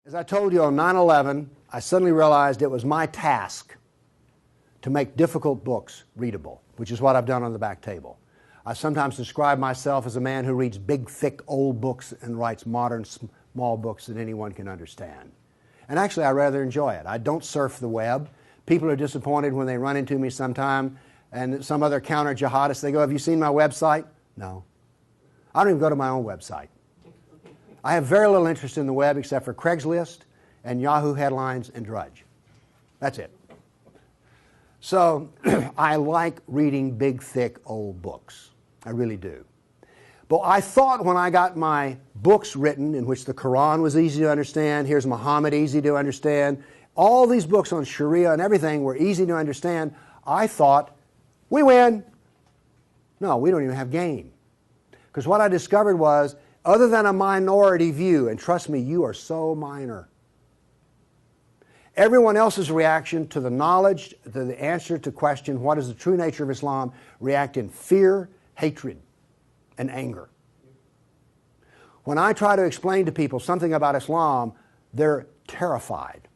As I told you on 9/11, I suddenly realized it was my task to make difficult books readable, which is what I've done on the back table. I sometimes describe myself as a man who reads big, thick, old books and writes modern, small books that anyone can understand. And actually, I rather enjoy it. I don't surf the web. People are disappointed when they run into me sometime and some other counter-jihadist, they go, "Have you seen my website?" No. I don't even go to my own website. I have very little interest in the web except for Craigslist and Yahoo headlines and Drudge. That's it. So I like reading big, thick, old books. I really do. But I thought when I got my books written, in which the Quran was easy to understand, here's Muhammad, easy to understand, all these books on Sharia and everything were easy to understand, I thought, we win. No, we don't even have game. Because what I discovered was, other than a minority view, and trust me, you are so minor, everyone else's reaction to the knowledge, to the answer to question, what is the true nature of Islam, react in fear, hatred, and anger. When I try to explain to people something about Islam, they're terrified.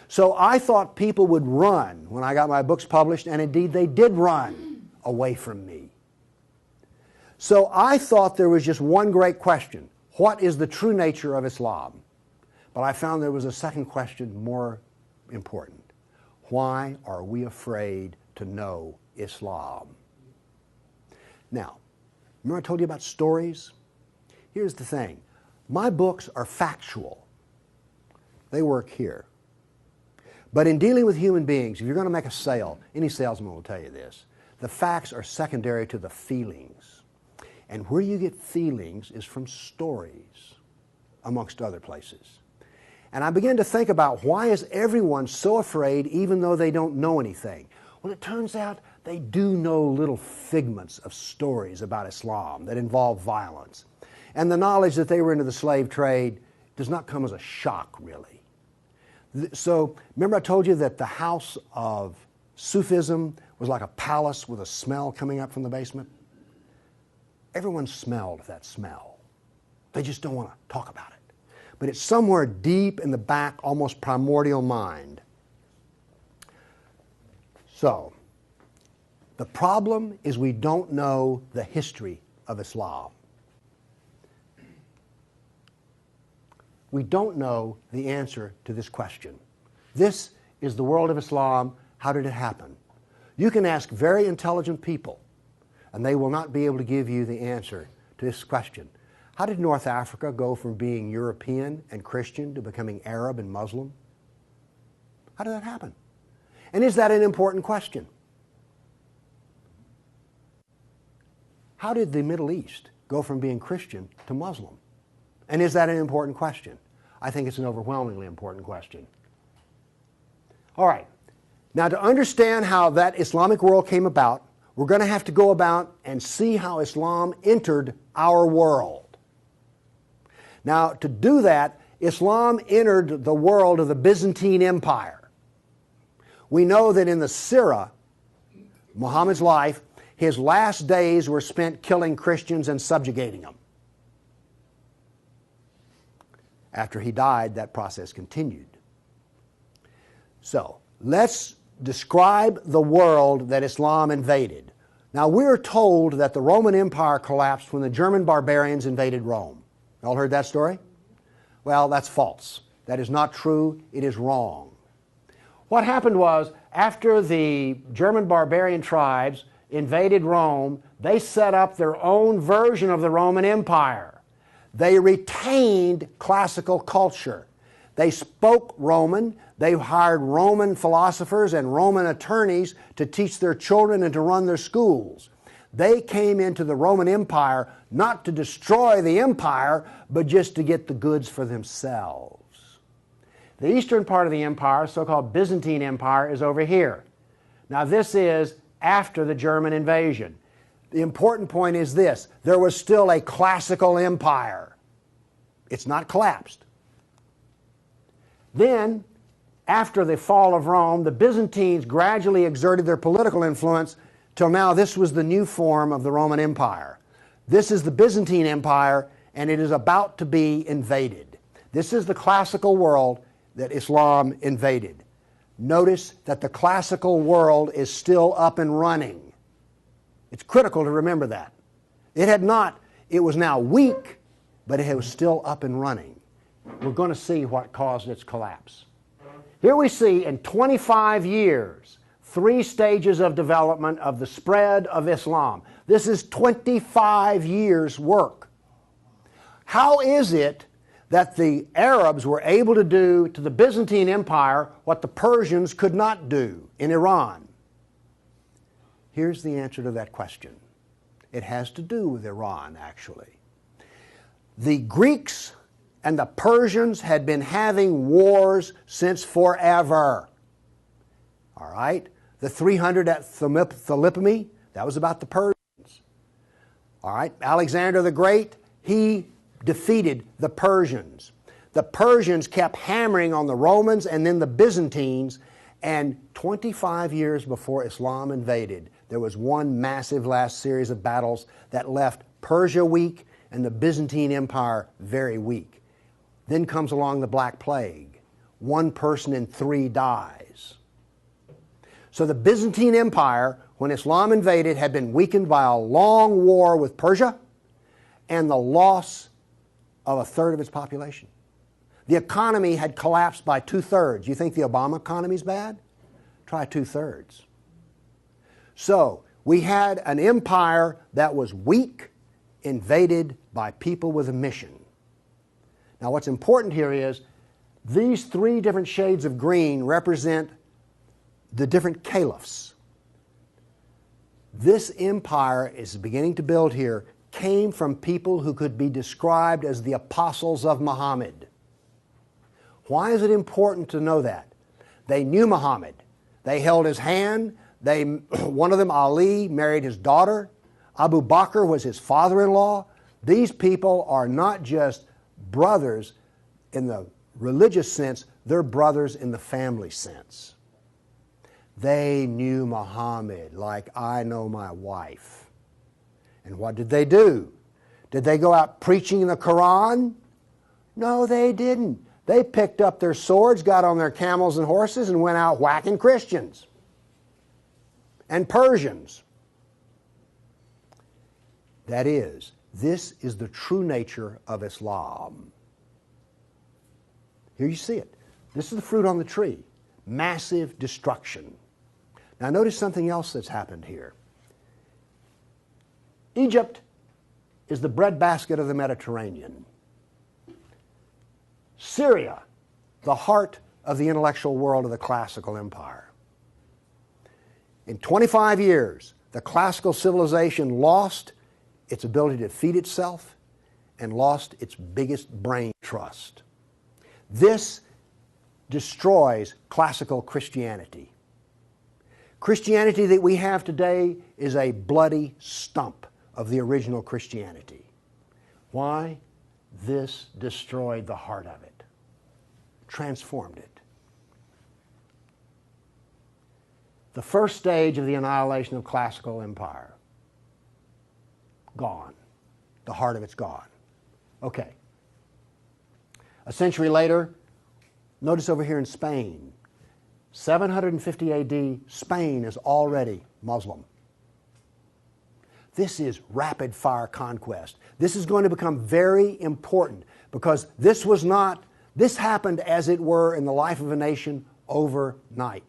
So I thought people would run when I got my books published, and indeed they did run away from me. So I thought there was just one great question. What is the true nature of Islam? But I found there was a second question more important. Why are we afraid to know Islam? Now, remember I told you about stories? Here's the thing. My books are factual. They work here. But in dealing with human beings, if you're going to make a sale, any salesman will tell you this, the facts are secondary to the feelings. And where you get feelings is from stories, amongst other places. And I began to think about, why is everyone so afraid even though they don't know anything? Well, it turns out they do know little figments of stories about Islam that involve violence. And the knowledge that they were into the slave trade does not come as a shock, really. So, remember I told you that the house of Sufism was like a palace with a smell coming up from the basement? Everyone smelled that smell. They just don't want to talk about it. But it's somewhere deep in the back, almost primordial mind. So, the problem is we don't know the history of Islam. We don't know the answer to this question. This is the world of Islam. How did it happen? You can ask very intelligent people, and they will not be able to give you the answer to this question. How did North Africa go from being European and Christian to becoming Arab and Muslim? How did that happen? And is that an important question? How did the Middle East go from being Christian to Muslim? And is that an important question? I think it's an overwhelmingly important question. All right. Now, to understand how that Islamic world came about, we're going to have to go about and see how Islam entered our world. Now, to do that, Islam entered the world of the Byzantine Empire. We know that in the Sirah, Muhammad's life, his last days were spent killing Christians and subjugating them. After he died, that process continued. So, let's describe the world that Islam invaded. Now, we're told that the Roman Empire collapsed when the German barbarians invaded Rome. You all heard that story? Well, that's false. That is not true. It is wrong. What happened was, after the German barbarian tribes invaded Rome, they set up their own version of the Roman Empire. They retained classical culture. They spoke Roman. They hired Roman philosophers and Roman attorneys to teach their children and to run their schools. They came into the Roman Empire not to destroy the empire, but just to get the goods for themselves. The eastern part of the empire, so-called Byzantine Empire, is over here. Now, this is after the German invasion. The important point is this: there was still a classical empire. It's not collapsed. Then, after the fall of Rome, the Byzantines gradually exerted their political influence till now this was the new form of the Roman Empire. This is the Byzantine Empire, and it is about to be invaded. This is the classical world that Islam invaded. Notice that the classical world is still up and running. It's critical to remember that. It was now weak, but it was still up and running. We're going to see what caused its collapse. Here we see in 25 years, 3 stages of development of the spread of Islam. This is 25 years' work. How is it that the Arabs were able to do to the Byzantine Empire what the Persians could not do in Iran? Here's the answer to that question. It has to do with Iran, actually. The Greeks and the Persians had been having wars since forever. All right? The 300 at Thermopylae, that was about the Persians. All right? Alexander the Great, he defeated the Persians. The Persians kept hammering on the Romans and then the Byzantines, and 25 years before Islam invaded, there was one massive last series of battles that left Persia weak and the Byzantine Empire very weak. Then comes along the Black Plague. 1 person in 3 dies. So the Byzantine Empire, when Islam invaded, had been weakened by a long war with Persia and the loss of 1/3 of its population. The economy had collapsed by 2/3. You think the Obama economy is bad? Try 2/3. So we had an empire that was weak, invaded by people with a mission. Now what's important here is these 3 different shades of green represent the different caliphs. This empire is beginning to build here came from people who could be described as the apostles of Muhammad. Why is it important to know that? They knew Muhammad. They held his hand. One of them, Ali, married his daughter. Abu Bakr was his father-in-law. These people are not just brothers in the religious sense, they're brothers in the family sense. They knew Muhammad like I know my wife. And what did they do? Did they go out preaching the Quran? No, they didn't. They picked up their swords, got on their camels and horses, and went out whacking Christians and Persians. That is, this is the true nature of Islam. Here you see it. This is the fruit on the tree. Massive destruction. Now notice something else that's happened here. Egypt is the breadbasket of the Mediterranean. Syria, the heart of the intellectual world of the classical empire. In 25 years, the classical civilization lost its ability to feed itself and lost its biggest brain trust. This destroys classical Christianity. Christianity that we have today is a bloody stump of the original Christianity. Why? This destroyed the heart of it, transformed it. The first stage of the annihilation of classical empire, gone. The heart of it's gone. Okay. A century later, notice over here in Spain, 750 AD, Spain is already Muslim. This is rapid fire conquest. This is going to become very important because this happened as it were in the life of a nation overnight.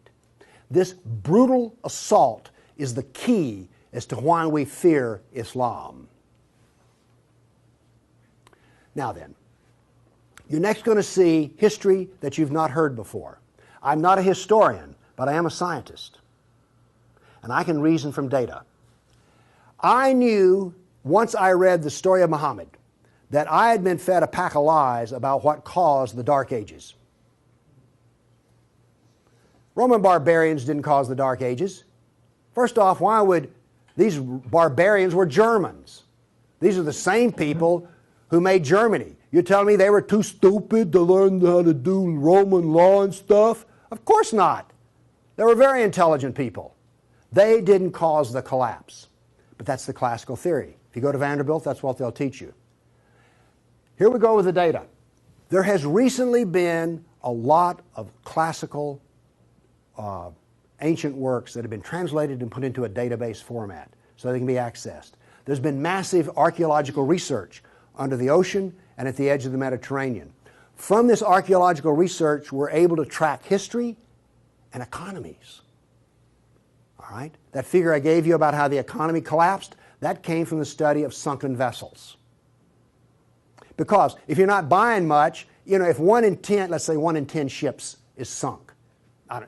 This brutal assault is the key as to why we fear Islam. Now then, you're next going to see history that you've not heard before. I'm not a historian, but I am a scientist. And I can reason from data. I knew, once I read the story of Muhammad, that I had been fed a pack of lies about what caused the Dark Ages. Roman barbarians didn't cause the Dark Ages. First off, why would these barbarians were Germans? These are the same people who made Germany. You're telling me they were too stupid to learn how to do Roman law and stuff? Of course not. They were very intelligent people. They didn't cause the collapse. But that's the classical theory. If you go to Vanderbilt, that's what they'll teach you. Here we go with the data. There has recently been a lot of classical ancient works that have been translated and put into a database format so they can be accessed. There's been massive archaeological research under the ocean and at the edge of the Mediterranean. From this archaeological research, we're able to track history and economies. All right? That figure I gave you about how the economy collapsed, that came from the study of sunken vessels. Because if you're not buying much, you know, if 1 in 10, let's say 1 in 10 ships is sunk,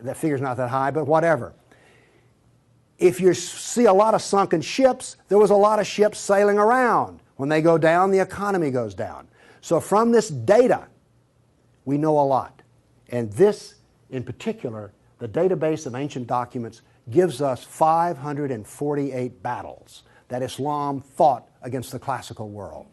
that figure's not that high, but whatever. If you see a lot of sunken ships, there was a lot of ships sailing around. When they go down, the economy goes down. So from this data, we know a lot. And this, in particular, the database of ancient documents, gives us 548 battles that Islam fought against the classical world.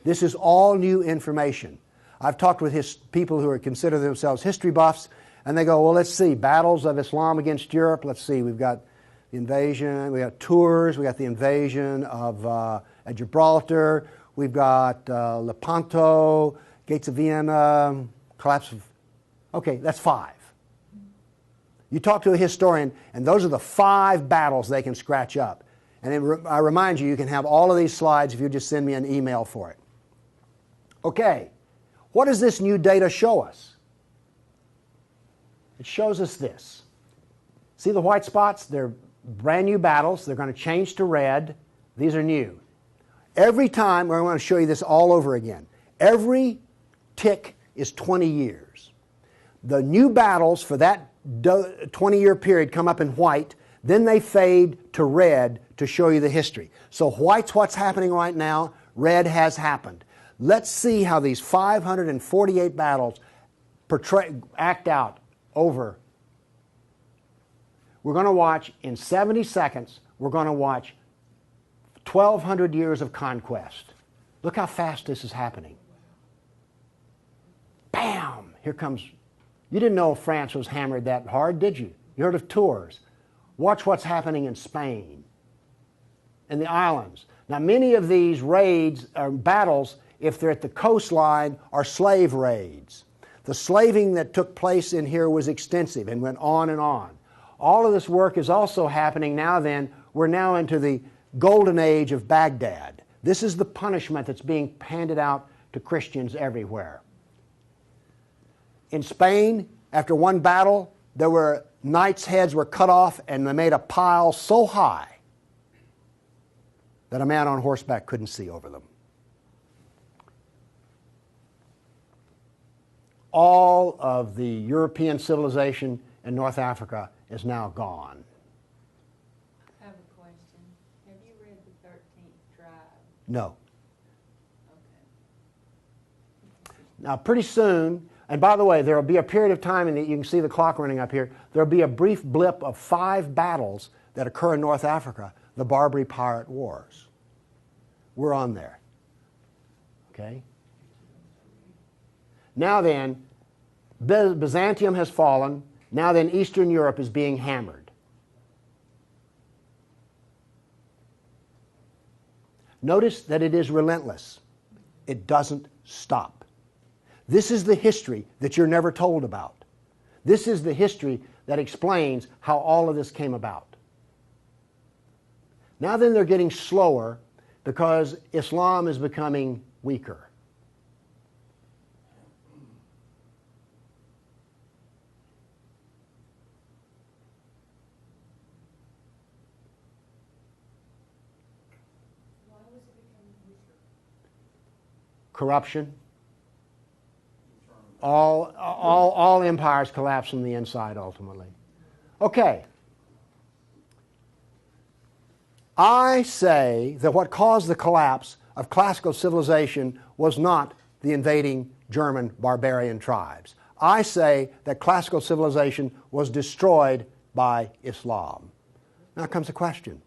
This is all new information. I've talked with people who consider themselves history buffs, and they go, well, let's see, battles of Islam against Europe. Let's see, we've got the invasion, we got Tours, we got the invasion of at Gibraltar, we've got Lepanto, Gates of Vienna, collapse of... Okay, that's 5. You talk to a historian, and those are the 5 battles they can scratch up. And then I remind you, you can have all of these slides if you just send me an email for it. Okay, what does this new data show us? It shows us this. See the white spots? They're brand new battles. They're going to change to red. These are new. Every time, we're going to show you this all over again. Every tick is 20 years. The new battles for that 20-year period come up in white, then they fade to red to show you the history. So white's what's happening right now, red has happened. Let's see how these 548 battles act out over. We're going to watch, in 70 seconds, we're going to watch 1,200 years of conquest. Look how fast this is happening. Bam! Here comes... You didn't know France was hammered that hard, did you? You heard of Tours. Watch what's happening in Spain, in the islands. Now, many of these raids or battles, if they're at the coastline, are slave raids. The slaving that took place in here was extensive and went on and on. All of this work is also happening now then. We're now into the golden age of Baghdad. This is the punishment that's being handed out to Christians everywhere. In Spain, after one battle, there were knights' heads were cut off and they made a pile so high that a man on horseback couldn't see over them. All of the European civilization in North Africa is now gone. I have a question. Have you read the 13th tribe? No. Okay. Now, pretty soon, and by the way, there will be a period of time, and you can see the clock running up here, there will be a brief blip of 5 battles that occur in North Africa, the Barbary Pirate Wars. We're on there. Okay? Now then, Byzantium has fallen. Now then, Eastern Europe is being hammered. Notice that it is relentless. It doesn't stop. This is the history that you're never told about. This is the history that explains how all of this came about. Now then, they're getting slower because Islam is becoming weaker. Corruption. All empires collapse from the inside ultimately. Okay. I say that what caused the collapse of classical civilization was not the invading German barbarian tribes. I say that classical civilization was destroyed by Islam. Now comes the question,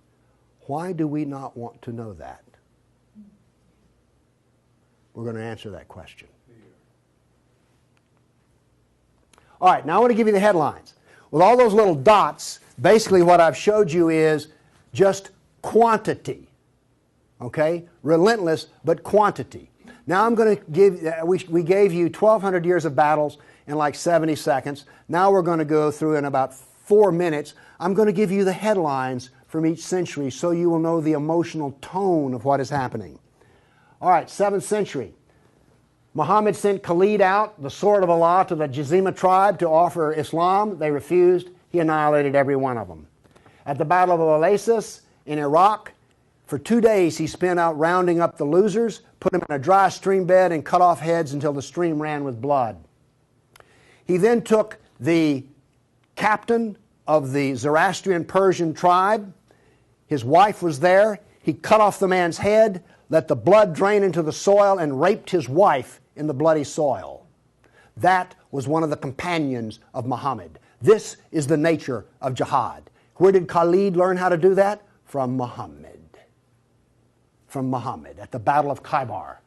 why do we not want to know that? We're going to answer that question. All right, now I want to give you the headlines. With all those little dots, basically what I've showed you is just quantity. Okay? Relentless, but quantity. Now I'm going to give, we gave you 1,200 years of battles in like 70 seconds. Now we're going to go through in about 4 minutes. I'm going to give you the headlines from each century so you will know the emotional tone of what is happening. All right, 7th century. Muhammad sent Khalid out, the sword of Allah, to the Jazima tribe to offer Islam. They refused. He annihilated every one of them. At the Battle of Oasis in Iraq, for 2 days he spent out rounding up the losers, put them in a dry stream bed, and cut off heads until the stream ran with blood. He then took the captain of the Zoroastrian Persian tribe. His wife was there. He cut off the man's head, let the blood drain into the soil, and raped his wife in the bloody soil. That was one of the companions of Muhammad. This is the nature of jihad. Where did Khalid learn how to do that? From Muhammad. From Muhammad at the Battle of Khaybar.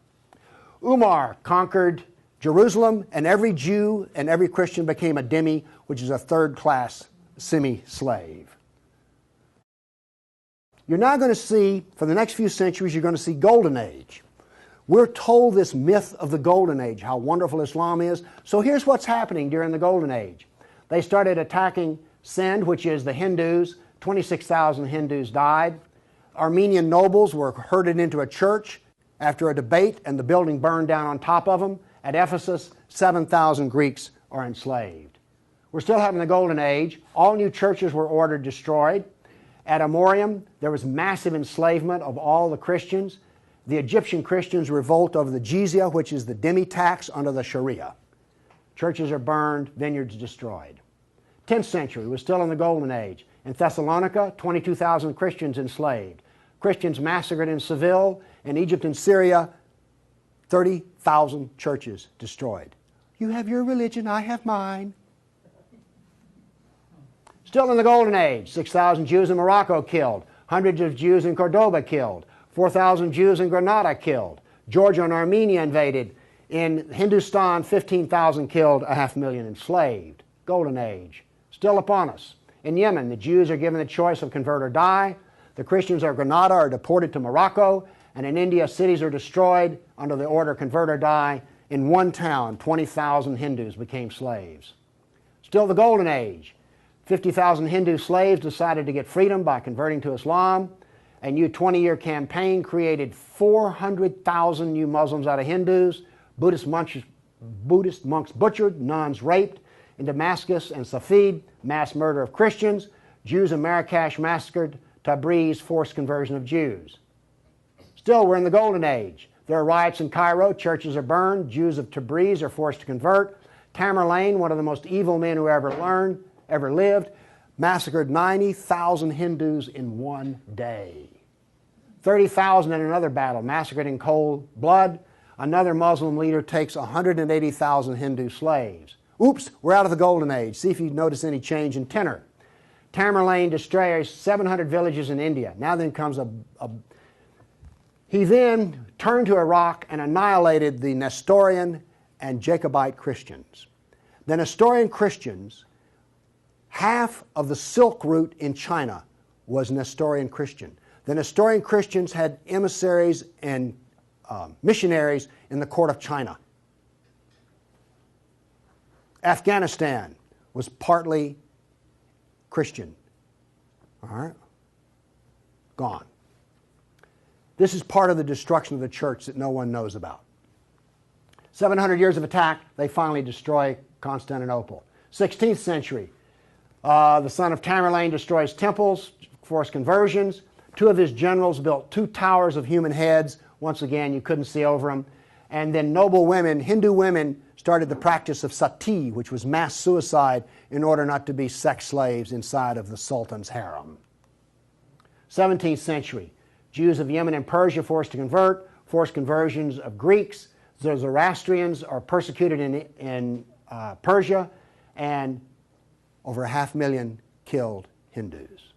Umar conquered Jerusalem, and every Jew and every Christian became a dhimmi, which is a third-class semi-slave. You're now going to see, for the next few centuries, you're going to see Golden Age. We're told this myth of the Golden Age, how wonderful Islam is. So here's what's happening during the Golden Age. They started attacking Sind, which is the Hindus. 26,000 Hindus died. Armenian nobles were herded into a church after a debate, and the building burned down on top of them. At Ephesus, 7,000 Greeks are enslaved. We're still having the Golden Age. All new churches were ordered destroyed. At Amorium, there was massive enslavement of all the Christians. The Egyptian Christians revolt over the jizya, which is the dhimmi tax under the Sharia. Churches are burned, vineyards destroyed. 10th century was still in the Golden Age. In Thessalonica, 22,000 Christians enslaved. Christians massacred in Seville. In Egypt and Syria, 30,000 churches destroyed. You have your religion, I have mine. Still in the Golden Age, 6,000 Jews in Morocco killed, hundreds of Jews in Cordoba killed, 4,000 Jews in Granada killed, Georgia and Armenia invaded. In Hindustan, 15,000 killed, 500,000 enslaved. Golden Age, still upon us. In Yemen, the Jews are given the choice of convert or die. The Christians of Granada are deported to Morocco. And in India, cities are destroyed under the order convert or die. In one town, 20,000 Hindus became slaves. Still the Golden Age. 50,000 Hindu slaves decided to get freedom by converting to Islam. A new 20-year campaign created 400,000 new Muslims out of Hindus. Buddhist monks butchered, nuns raped. In Damascus and Safed, mass murder of Christians. Jews in Marrakesh massacred. Tabriz, forced conversion of Jews. Still, we're in the Golden Age. There are riots in Cairo. Churches are burned. Jews of Tabriz are forced to convert. Tamerlane, one of the most evil men who ever lived, massacred 90,000 Hindus in one day. 30,000 in another battle, massacred in cold blood. Another Muslim leader takes 180,000 Hindu slaves. Oops, we're out of the Golden Age. See if you notice any change in tenor. Tamerlane destroys 700 villages in India. Now then comes He then turned to Iraq and annihilated the Nestorian and Jacobite Christians. The Nestorian Christians, half of the Silk Route in China was Nestorian Christian. The Nestorian Christians had emissaries and missionaries in the court of China. Afghanistan was partly Christian. All right? Gone. This is part of the destruction of the church that no one knows about. 700 years of attack, they finally destroy Constantinople. 16th century, the son of Tamerlane destroys temples, forced conversions. Two of his generals built 2 towers of human heads. Once again, you couldn't see over them. And then noble women, Hindu women, started the practice of sati, which was mass suicide in order not to be sex slaves inside of the Sultan's harem. 17th century, Jews of Yemen and Persia forced to convert, forced conversions of Greeks. The Zoroastrians are persecuted in Persia, and over 500,000 killed Hindus.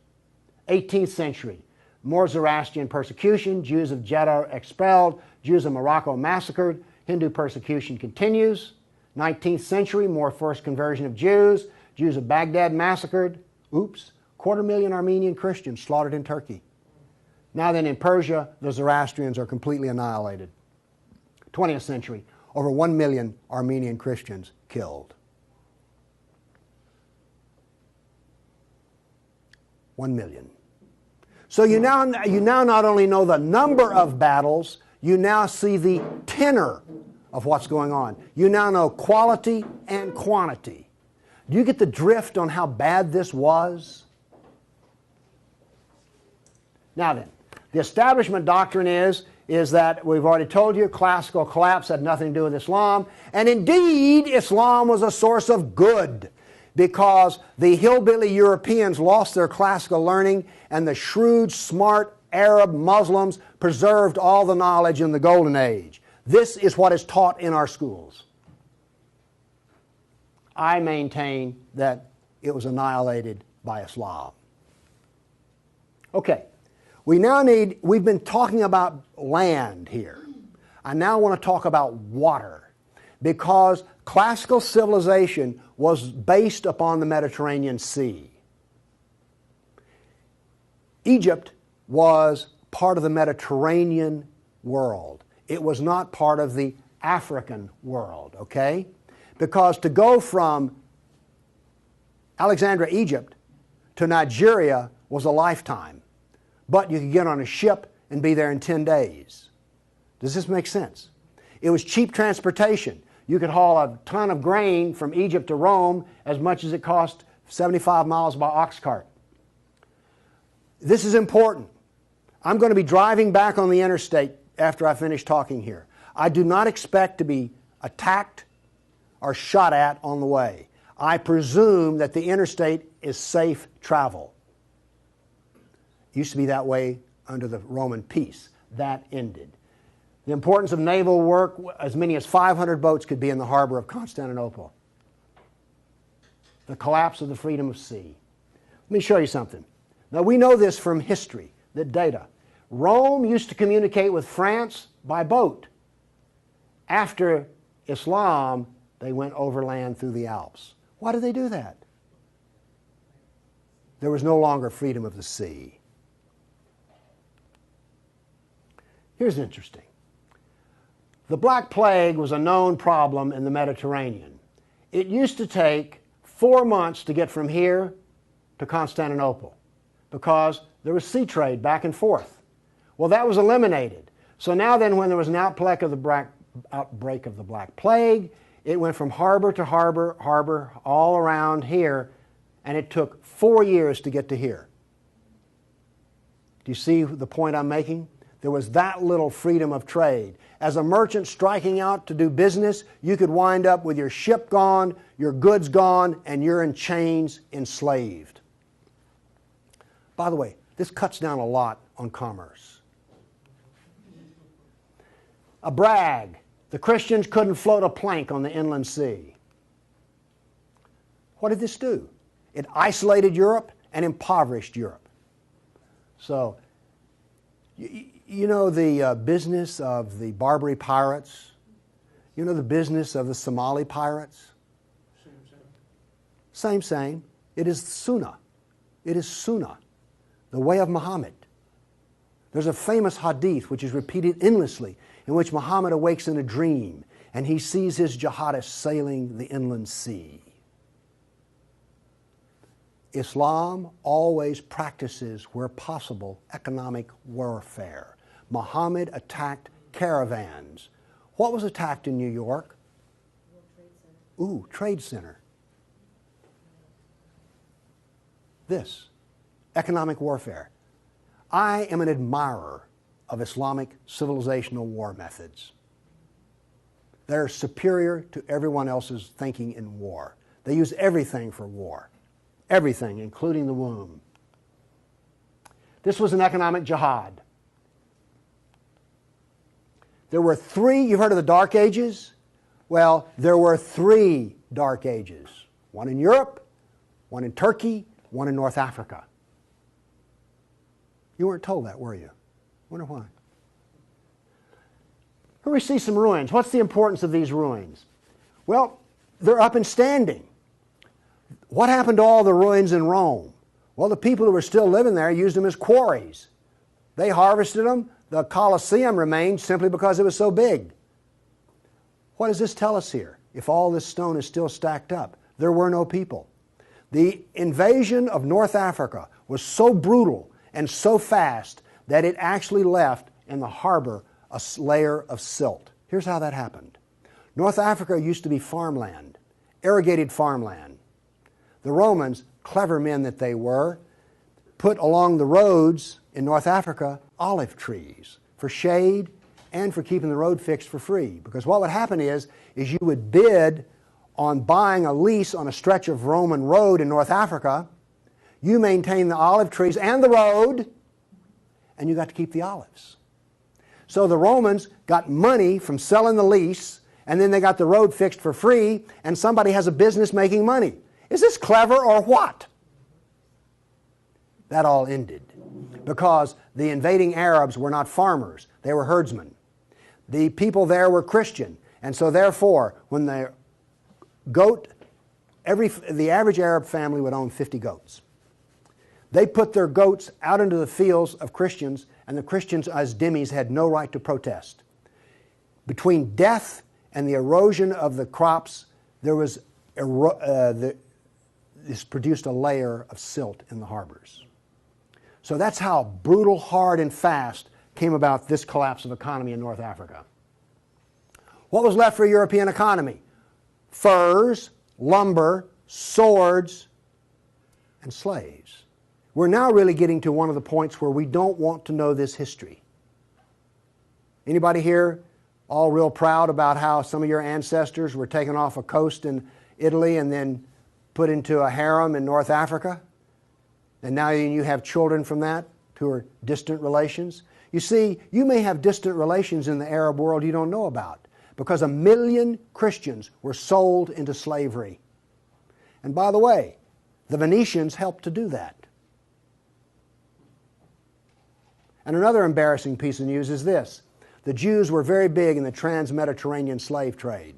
18th century, more Zoroastrian persecution, Jews of Jeddah expelled, Jews of Morocco massacred, Hindu persecution continues. 19th century, more forced conversion of Jews, Jews of Baghdad massacred. Oops, 250,000 Armenian Christians slaughtered in Turkey. Now then, in Persia, the Zoroastrians are completely annihilated. 20th century, over 1 million Armenian Christians killed. 1 million. So you now not only know the number of battles, you now see the tenor of what's going on. You now know quality and quantity. Do you get the drift on how bad this was? Now then, the establishment doctrine is that we've already told you classical collapse had nothing to do with Islam, and indeed Islam was a source of good because the hillbilly Europeans lost their classical learning and the shrewd, smart Arab Muslims preserved all the knowledge in the Golden Age. This is what is taught in our schools. I maintain that it was annihilated by Islam. Okay, we've been talking about land here. I now want to talk about water because classical civilization was based upon the Mediterranean Sea. Egypt was part of the Mediterranean world. It was not part of the African world, okay? Because to go from Alexandria, Egypt to Nigeria was a lifetime. But you could get on a ship and be there in 10 days. Does this make sense? It was cheap transportation. You could haul a ton of grain from Egypt to Rome as much as it cost 75 miles by ox cart. This is important. I'm going to be driving back on the interstate after I finish talking here. I do not expect to be attacked or shot at on the way. I presume that the interstate is safe travel. It used to be that way under the Roman peace. That ended. The importance of naval work, as many as 500 boats could be in the harbor of Constantinople. The collapse of the freedom of sea. Let me show you something. Now we know this from history, the data. Rome used to communicate with France by boat. After Islam, they went overland through the Alps. Why did they do that? There was no longer freedom of the sea. Here's interesting. The Black Plague was a known problem in the Mediterranean. It used to take 4 months to get from here to Constantinople because there was sea trade back and forth. Well, that was eliminated. So now then, when there was an outbreak of the Black Plague, it went from harbor to harbor, all around here, and it took 4 years to get to here. Do you see the point I'm making? There was that little freedom of trade. As a merchant striking out to do business, you could wind up with your ship gone, your goods gone, and you're in chains, enslaved. By the way, this cuts down a lot on commerce. A brag. The Christians couldn't float a plank on the inland sea. What did this do? It isolated Europe and impoverished Europe. So, you know the business of the Barbary pirates? You know the business of the Somali pirates? Same. It is Sunnah. It is Sunnah, the way of Muhammad. There's a famous hadith which is repeated endlessly in which Muhammad awakes in a dream and he sees his jihadists sailing the inland sea. Islam always practices, where possible, economic warfare. Muhammad attacked caravans. What was attacked in New York? Ooh, Trade Center. This, economic warfare. I am an admirer of Islamic civilizational war methods. They're superior to everyone else's thinking in war. They use everything for war. Everything, including the womb. This was an economic jihad. There were 3, you've heard of the Dark Ages? Well, there were 3 Dark Ages. One in Europe, one in Turkey, one in North Africa. You weren't told that, were you? Wonder why. Here we see some ruins. What's the importance of these ruins? Well, they're up and standing. What happened to all the ruins in Rome? Well, the people who were still living there used them as quarries. They harvested them. The Colosseum remained simply because it was so big. What does this tell us here? If all this stone is still stacked up, there were no people. The invasion of North Africa was so brutal and so fast that it actually left in the harbor a layer of silt. Here's how that happened. North Africa used to be farmland, irrigated farmland. The Romans, clever men that they were, put along the roads in North Africa olive trees for shade and for keeping the road fixed for free. Because what would happen is you would bid on buying a lease on a stretch of Roman road in North Africa. You maintain the olive trees and the road, and you got to keep the olives. So the Romans got money from selling the lease, and then they got the road fixed for free, and somebody has a business making money. Is this clever or what? That all ended because the invading Arabs were not farmers, they were herdsmen. The people there were Christian, and so therefore, when the average Arab family would own 50 goats. They put their goats out into the fields of Christians, and the Christians as dhimmis had no right to protest. Between death and the erosion of the crops, there was this produced a layer of silt in the harbors. So that's how brutal, hard, and fast came about this collapse of economy in North Africa. What was left for a European economy? Furs, lumber, swords, and slaves. We're now really getting to one of the points where we don't want to know this history. Anybody here all real proud about how some of your ancestors were taken off a coast in Italy and then put into a harem in North Africa? And now you have children from that who are distant relations? You see, you may have distant relations in the Arab world you don't know about because 1 million Christians were sold into slavery. And by the way, the Venetians helped to do that. And another embarrassing piece of news is this. The Jews were very big in the trans-Mediterranean slave trade.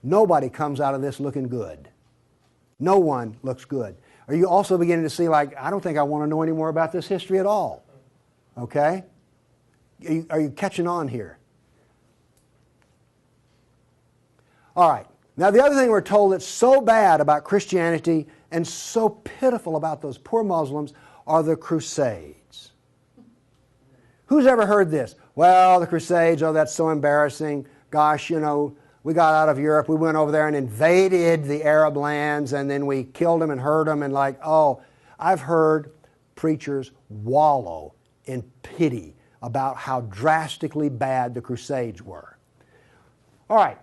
Nobody comes out of this looking good. No one looks good. Are you also beginning to see, like, I don't think I want to know any more about this history at all? Okay? Are you catching on here? All right. Now, the other thing we're told that's so bad about Christianity and so pitiful about those poor Muslims are the Crusades. Who's ever heard this? Well, the Crusades, oh, that's so embarrassing. Gosh, you know, we got out of Europe, we went over there and invaded the Arab lands, and then we killed them and hurt them, and like, oh, I've heard preachers wallow in pity about how drastically bad the Crusades were. All right,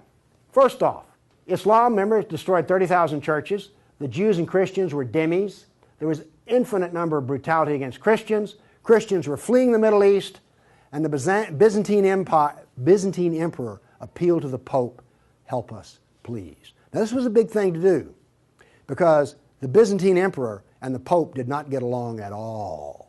first off, Islam, remember, destroyed 30,000 churches. The Jews and Christians were dhimmis. There was infinite number of brutality against Christians. Christians were fleeing the Middle East, and the Byzantine emperor appealed to the Pope, help us, please. Now this was a big thing to do because the Byzantine emperor and the Pope did not get along at all.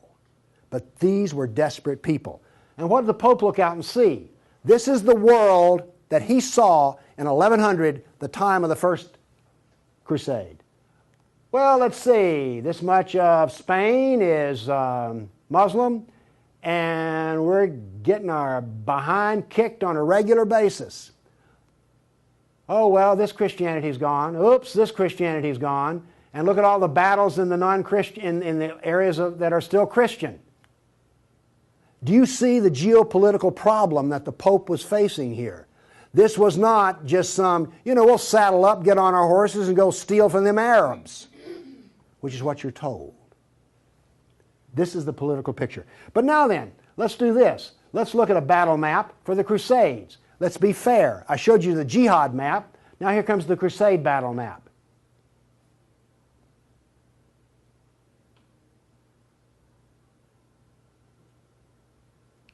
But these were desperate people. And what did the Pope look out and see? This is the world that he saw in 1100, the time of the First Crusade. Well, let's see, this much of Spain is Muslim, and we're getting our behind kicked on a regular basis. Oh, well, this Christianity's gone. Oops, this Christianity's gone. And look at all the battles in the non-Christian, in the areas that are still Christian. Do you see the geopolitical problem that the Pope was facing here? This was not just some, you know, we'll saddle up, get on our horses, and go steal from them Arabs, which is what you're told. This is the political picture. But now then, let's do this. Let's look at a battle map for the Crusades. Let's be fair. I showed you the jihad map. Now here comes the Crusade battle map.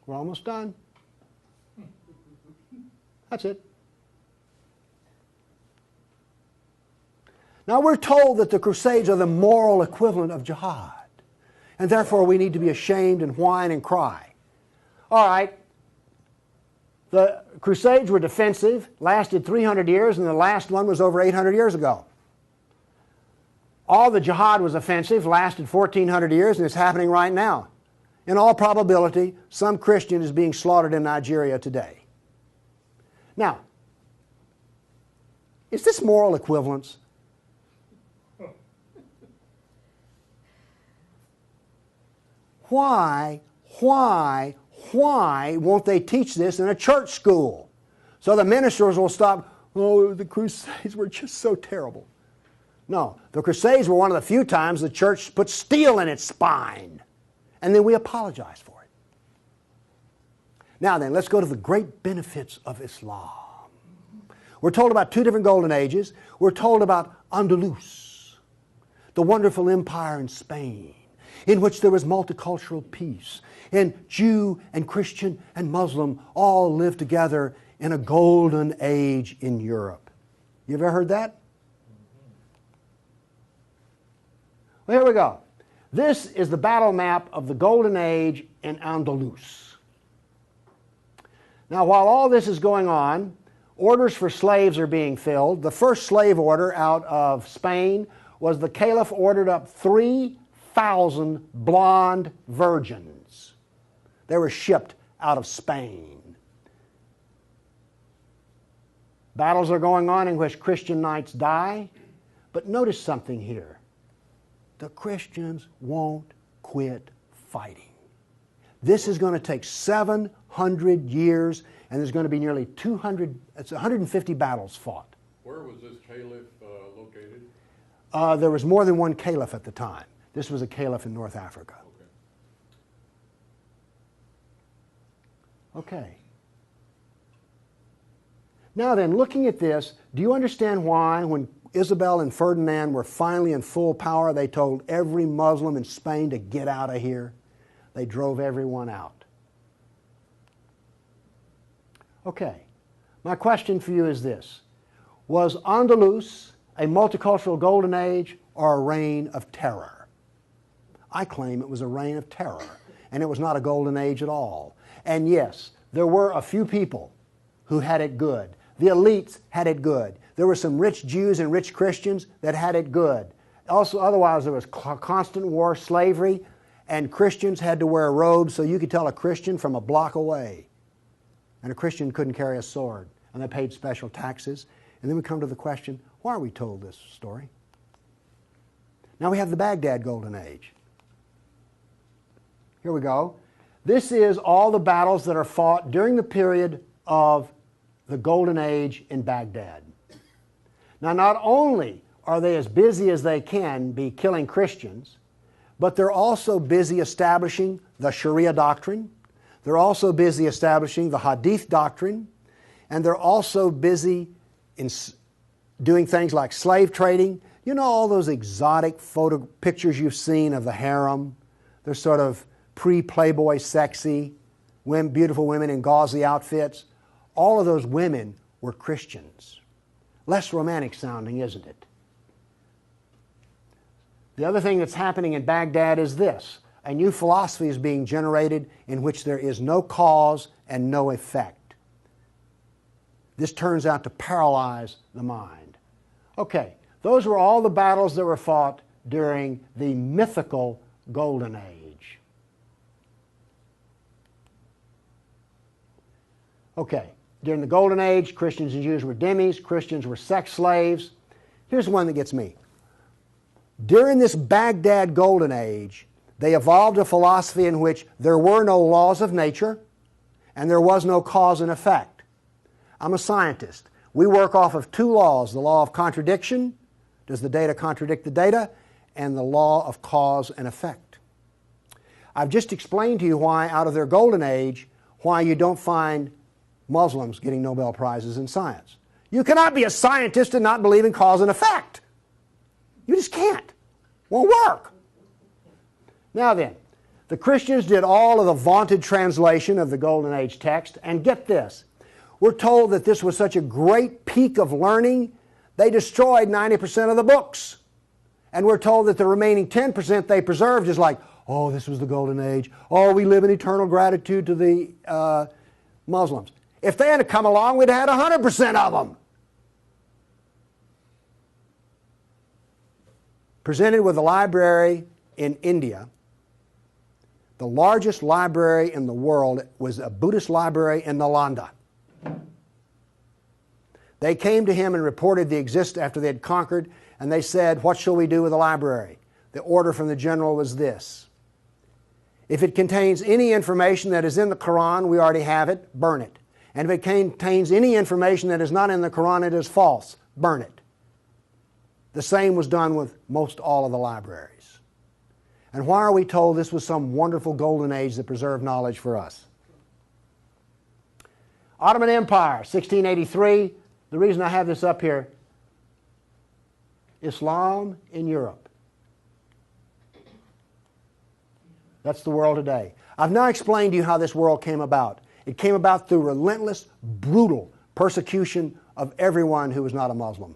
We're almost done. That's it. Now we're told that the Crusades are the moral equivalent of jihad. And therefore we need to be ashamed and whine and cry. All right. The Crusades were defensive, lasted 300 years, and the last one was over 800 years ago. All the jihad was offensive, lasted 1,400 years, and it's happening right now. In all probability, some Christian is being slaughtered in Nigeria today. Now, Is this moral equivalence? Why won't they teach this in a church school? So the ministers will stop, oh, the Crusades were just so terrible. No, the Crusades were one of the few times the church put steel in its spine. And then we apologize for it. Now then, let's go to the great benefits of Islam. We're told about two different golden ages. We're told about Andalus, the wonderful empire in Spain, in which there was multicultural peace, and Jew and Christian and Muslim all lived together in a golden age in Europe. You ever heard that? Well, here we go. This is the battle map of the golden age in Andalus. Now, while all this is going on, orders for slaves are being filled. The first slave order out of Spain was the Caliph ordered up 3,000 blonde virgins. They were shipped out of Spain. Battles are going on in which Christian knights die. But notice something here. The Christians won't quit fighting. This is going to take 700 years, and there's going to be nearly 150 battles fought. Where was this caliph located? There was more than one caliph at the time. This was a caliph in North Africa. Okay. Now then, looking at this, do you understand why when Isabel and Ferdinand were finally in full power, they told every Muslim in Spain to get out of here? They drove everyone out. Okay, my question for you is this. Was Andalus a multicultural golden age or a reign of terror? I claim it was a reign of terror, and it was not a golden age at all. And yes, there were a few people who had it good. The elites had it good. There were some rich Jews and rich Christians that had it good. Also, otherwise, there was constant war, slavery, and Christians had to wear robes so you could tell a Christian from a block away. And a Christian couldn't carry a sword, and they paid special taxes. And then we come to the question, why are we told this story? Now we have the Baghdad Golden Age. Here we go. This is all the battles that are fought during the period of the Golden Age in Baghdad. Now, not only are they as busy as they can be killing Christians, but they're also busy establishing the Sharia doctrine. They're also busy establishing the Hadith doctrine. And they're also busy in doing things like slave trading. You know all those exotic photo pictures you've seen of the harem? They're sort of pre-Playboy sexy, beautiful women in gauzy outfits. All of those women were Christians. Less romantic sounding, isn't it? The other thing that's happening in Baghdad is this. A new philosophy is being generated in which there is no cause and no effect. This turns out to paralyze the mind. Okay, those were all the battles that were fought during the mythical Golden Age. Okay, during the Golden Age, Christians and Jews were dhimmis, Christians were sex slaves. Here's one that gets me. During this Baghdad Golden Age, they evolved a philosophy in which there were no laws of nature and there was no cause and effect. I'm a scientist. We work off of two laws, the law of contradiction, does the data contradict the data, and the law of cause and effect. I've just explained to you why, out of their Golden Age, why you don't find Muslims getting Nobel Prizes in science. You cannot be a scientist and not believe in cause and effect. You just can't. Won't work. Now then, the Christians did all of the vaunted translation of the Golden Age text, and get this. We're told that this was such a great peak of learning, they destroyed 90% of the books. And we're told that the remaining 10% they preserved is like, oh, this was the Golden Age. Oh, we live in eternal gratitude to the Muslims. If they had come along, we'd have had 100% of them. Presented with a library in India, the largest library in the world was a Buddhist library in Nalanda. They came to him and reported the existence after they had conquered, and they said, "What shall we do with the library?" The order from the general was this: if it contains any information that is in the Quran, we already have it, burn it. And if it contains any information that is not in the Quran, it is false, burn it. The same was done with most all of the libraries. And why are we told this was some wonderful golden age that preserved knowledge for us? Ottoman Empire, 1683. The reason I have this up here, Islam in Europe. That's the world today. I've now explained to you how this world came about. It came about through relentless, brutal persecution of everyone who was not a Muslim.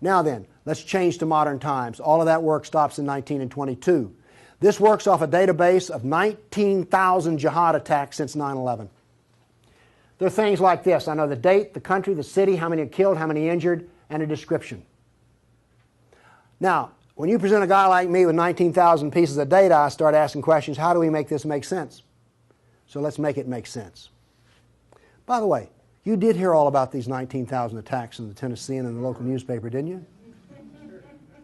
Now then, let's change to modern times. All of that work stops in 1922. This works off a database of 19,000 jihad attacks since 9/11. There are things like this. I know the date, the country, the city, how many are killed, how many injured, and a description. Now, when you present a guy like me with 19,000 pieces of data, I start asking questions. How do we make this make sense? So let's make it make sense. By the way, you did hear all about these 19,000 attacks in the Tennessean and the local newspaper, didn't you?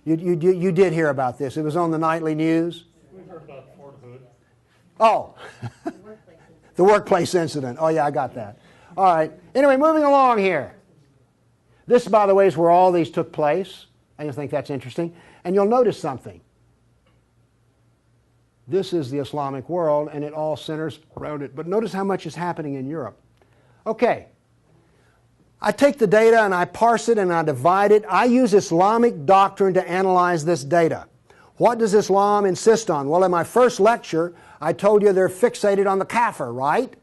You did hear about this. It was on the nightly news. We heard about Fort Hood. Oh, the workplace incident. Oh yeah, I got that. All right. Anyway, moving along here. This, by the way, is where all these took place. I just think that's interesting. And you'll notice something. This is the Islamic world, and it all centers around it. But notice how much is happening in Europe. Okay. I take the data and I parse it and I divide it. I use Islamic doctrine to analyze this data. What does Islam insist on? Well, in my first lecture, I told you they're fixated on the kafir, right?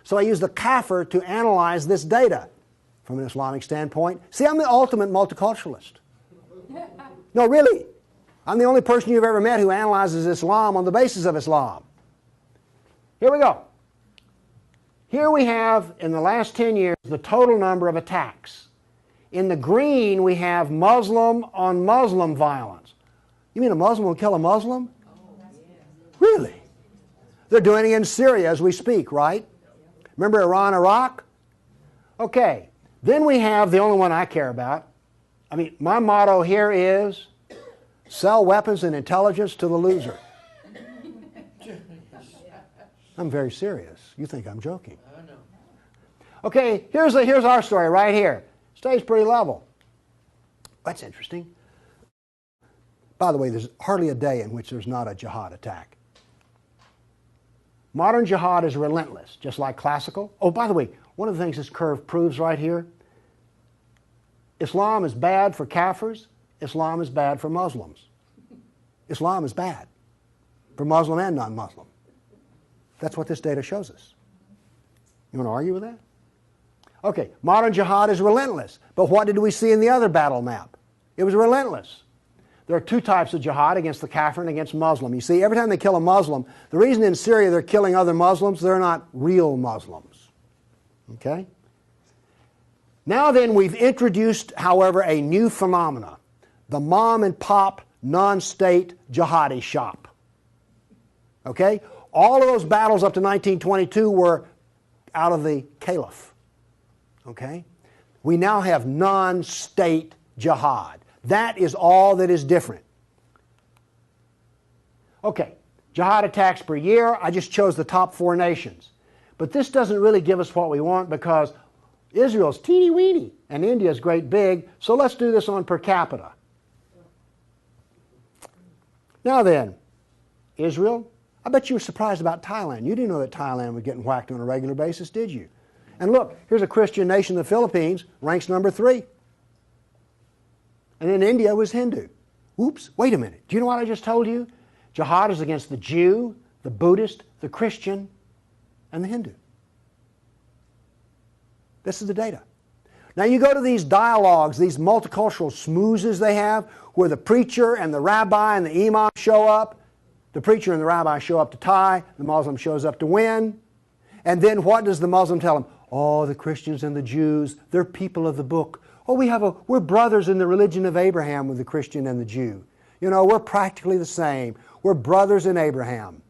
So I use the kafir to analyze this data from an Islamic standpoint. See, I'm the ultimate multiculturalist. No, really. I'm the only person you've ever met who analyzes Islam on the basis of Islam. Here we go. Here we have, in the last 10 years, the total number of attacks. In the green, we have Muslim on Muslim violence. You mean a Muslim will kill a Muslim? Really? They're doing it in Syria as we speak, right? Remember Iran, Iraq? Okay. Then we have the only one I care about. I mean, my motto here is sell weapons and intelligence to the loser. I'm very serious. You think I'm joking. I know. Okay, here's our story right here. Stays pretty level. That's interesting. By the way, there's hardly a day in which there's not a jihad attack. Modern jihad is relentless, just like classical. Oh, by the way, one of the things this curve proves right here, Islam is bad for Kafirs. Islam is bad for Muslims. Islam is bad for Muslim and non-Muslim. That's what this data shows us. You want to argue with that? Okay, modern jihad is relentless. But what did we see in the other battle map? It was relentless. There are two types of jihad, against the kafir and against Muslim. You see, every time they kill a Muslim, the reason in Syria they're killing other Muslims, they're not real Muslims. Okay? Now then, we've introduced, however, a new phenomena. The mom and pop non-state jihadi shop. Okay? All of those battles up to 1922 were out of the caliph. Okay? We now have non-state jihad. That is all that is different. Okay, jihad attacks per year. I just chose the top 4 nations. But this doesn't really give us what we want because Israel's teeny weeny and India's great big, so let's do this on per capita. Now then, Israel, I bet you were surprised about Thailand. You didn't know that Thailand was getting whacked on a regular basis, did you? And look, here's a Christian nation, the Philippines, ranks number 3. And then India was Hindu. Oops, wait a minute. Do you know what I just told you? Jihad is against the Jew, the Buddhist, the Christian, and the Hindu. This is the data. Now you go to these dialogues, these multicultural smoozes they have, where the preacher and the rabbi and the imam show up. The preacher and the rabbi show up to tie, the Muslim shows up to win. And then what does the Muslim tell them? Oh, the Christians and the Jews, they're people of the book. Oh, we're brothers in the religion of Abraham with the Christian and the Jew. You know, we're practically the same. We're brothers in Abraham.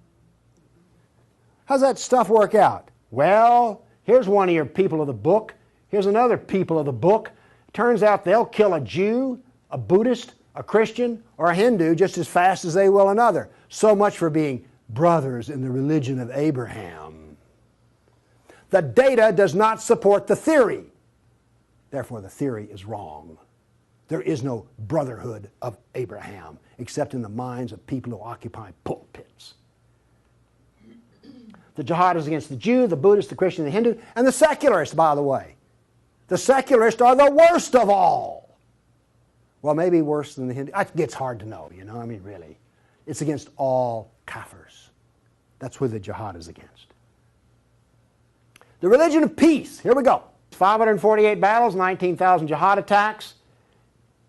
How's that stuff work out? Well, here's one of your people of the book. Here's another people of the book. Turns out they'll kill a Jew, a Buddhist, a Christian, or a Hindu just as fast as they will another. So much for being brothers in the religion of Abraham. The data does not support the theory. Therefore, the theory is wrong. There is no brotherhood of Abraham except in the minds of people who occupy pulpits. The jihad is against the Jew, the Buddhist, the Christian, the Hindu, and the secularists, by the way. The secularists are the worst of all. Well, maybe worse than the Hindu. It gets hard to know, you know, I mean, really. It's against all kafirs. That's who the jihad is against. The religion of peace. Here we go. 548 battles, 19,000 jihad attacks.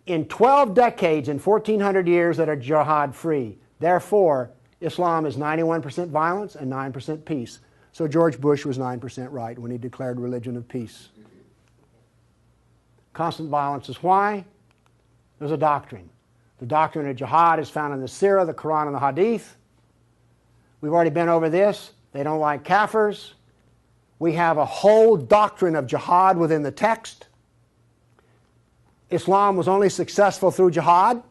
In 12 decades and 1,400 years that are jihad-free. Therefore, Islam is 91% violence and 9% peace. So George Bush was 9% right when he declared religion of peace. Constant violence is why? There's a doctrine. The doctrine of jihad is found in the Sirah, the Quran, and the Hadith. We've already been over this. They don't like kafirs. We have a whole doctrine of jihad within the text. Islam was only successful through jihad.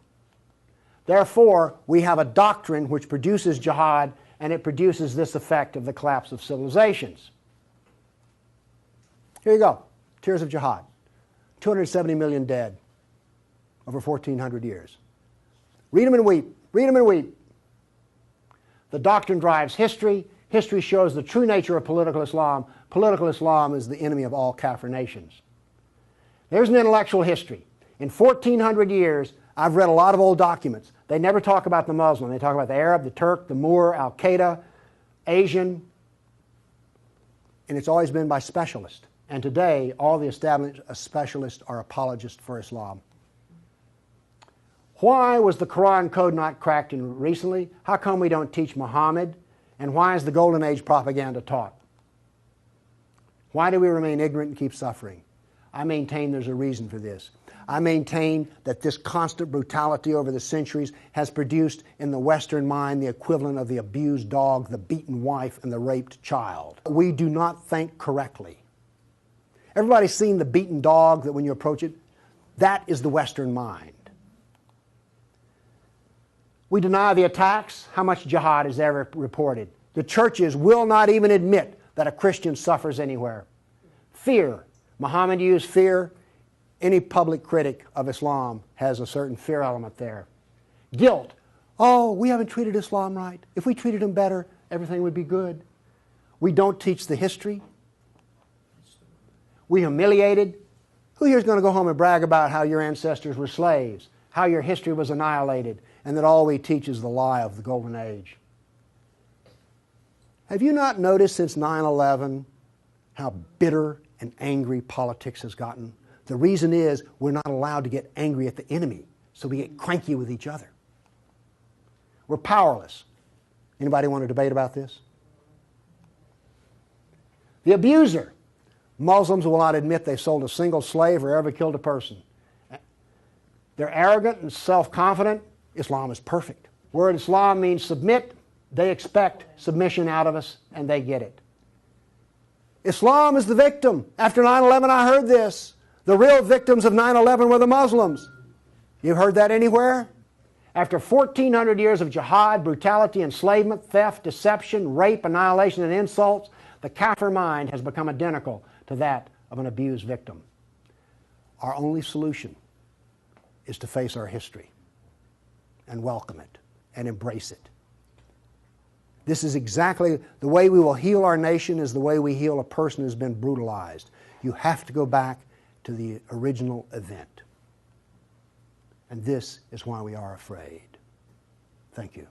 Therefore, we have a doctrine which produces jihad, and it produces this effect of the collapse of civilizations. Here you go. Tears of jihad. 270 million dead over 1,400 years. Read them and weep. Read them and weep. The doctrine drives history. History shows the true nature of political Islam. Political Islam is the enemy of all Kafir nations. There's an intellectual history. In 1,400 years, I've read a lot of old documents. They never talk about the Muslim. They talk about the Arab, the Turk, the Moor, Al-Qaeda, Asian, and it's always been by specialists. And today, all the established specialists are apologists for Islam. Why was the Quran code not cracked recently? How come we don't teach Muhammad? And why is the Golden Age propaganda taught? Why do we remain ignorant and keep suffering? I maintain there's a reason for this. I maintain that this constant brutality over the centuries has produced in the Western mind the equivalent of the abused dog, the beaten wife, and the raped child. We do not think correctly. Everybody's seen the beaten dog that when you approach it, that is the Western mind. We deny the attacks. How much jihad is ever reported? The churches will not even admit that a Christian suffers anywhere. Fear. Muhammad used fear. Any public critic of Islam has a certain fear element there. Guilt. Oh, we haven't treated Islam right. If we treated him better, everything would be good. We don't teach the history. We humiliated. Who here is going to go home and brag about how your ancestors were slaves, how your history was annihilated, and that all we teach is the lie of the Golden Age? Have you not noticed since 9/11 how bitter and angry politics has gotten? The reason is we're not allowed to get angry at the enemy, so we get cranky with each other. We're powerless. Anybody want to debate about this? The abuser. Muslims will not admit they sold a single slave or ever killed a person. They're arrogant and self-confident. Islam is perfect. Word Islam means submit. They expect submission out of us, and they get it. Islam is the victim. After 9/11, I heard this. The real victims of 9/11 were the Muslims. You've heard that anywhere? After 1,400 years of jihad, brutality, enslavement, theft, deception, rape, annihilation, and insults, the Kafir mind has become identical to that of an abused victim. Our only solution is to face our history and welcome it and embrace it. This is exactly the way we will heal our nation, is the way we heal a person who's been brutalized. You have to go back to the original event. And this is why we are afraid. Thank you.